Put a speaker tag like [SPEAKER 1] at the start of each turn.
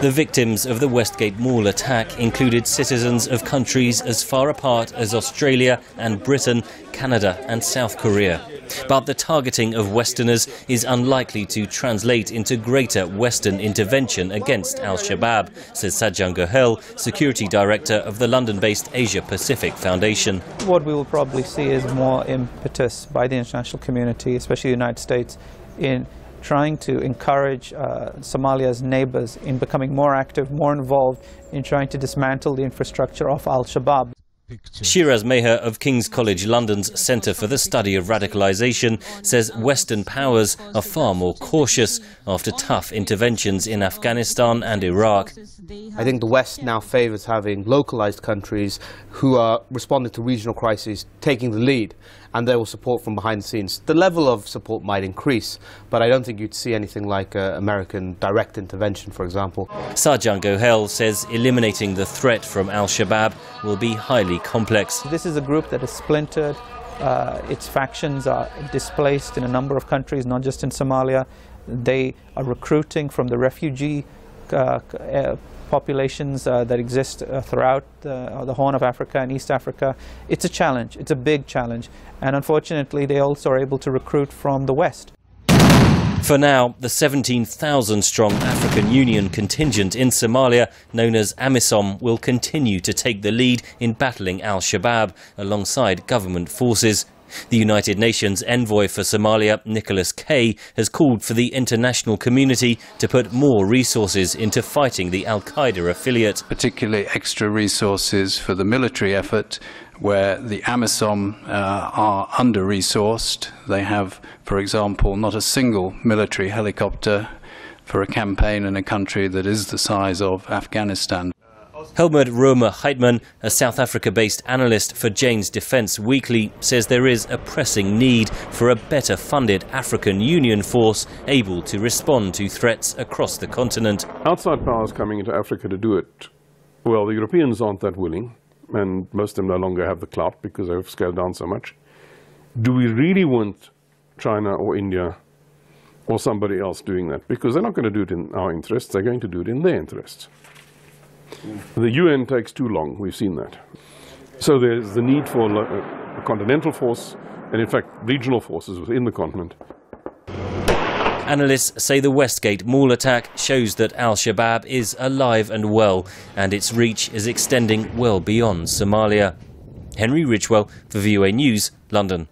[SPEAKER 1] The victims of the Westgate Mall attack included citizens of countries as far apart as Australia and Britain, Canada and South Korea. But the targeting of Westerners is unlikely to translate into greater Western intervention against Al-Shabab, says Sajjan Gohel, Security Director of the London-based Asia-Pacific Foundation.
[SPEAKER 2] What we will probably see is more impetus by the international community, especially the United States, in trying to encourage Somalia's neighbors in becoming more active, more involved in trying to dismantle the infrastructure of Al-Shabab.
[SPEAKER 1] Shiraz Meher of King's College London's Centre for the Study of Radicalisation says Western powers are far more cautious after tough interventions in Afghanistan and Iraq.
[SPEAKER 3] I think the West now favours having localised countries who are responding to regional crises taking the lead, and they will support from behind the scenes. The level of support might increase, but I don't think you'd see anything like American direct intervention, for example.
[SPEAKER 1] Sajjan Gohel says eliminating the threat from Al-Shabaab will be highly complex.
[SPEAKER 2] This is a group that is splintered. Its factions are displaced in a number of countries, not just in Somalia. They are recruiting from the refugee populations that exist throughout the Horn of Africa and East Africa. It's a challenge. It's a big challenge. And unfortunately, they also are able to recruit from the West.
[SPEAKER 1] For now, the 17,000-strong African Union contingent in Somalia, known as AMISOM, will continue to take the lead in battling Al-Shabaab alongside government forces. The United Nations envoy for Somalia, Nicholas Kay, has called for the international community to put more resources into fighting the Al-Qaeda affiliate.
[SPEAKER 4] Particularly extra resources for the military effort, where the AMISOM are under-resourced. They have, for example, not a single military helicopter for a campaign in a country that is the size of Afghanistan.
[SPEAKER 1] Helmut Romer-Heitmann, a South Africa-based analyst for Jane's Defence Weekly, says there is a pressing need for a better funded African Union force able to respond to threats across the continent.
[SPEAKER 5] Outside powers coming into Africa to do it, well, the Europeans aren't that willing, and most of them no longer have the clout because they've scaled down so much. Do we really want China or India or somebody else doing that? Because they're not going to do it in our interests, they're going to do it in their interests. The UN takes too long, we've seen that. So there's the need for a continental force, and in fact regional forces within the continent.
[SPEAKER 1] Analysts say the Westgate Mall attack shows that Al-Shabaab is alive and well, and its reach is extending well beyond Somalia. Henry Ridgewell for VOA News, London.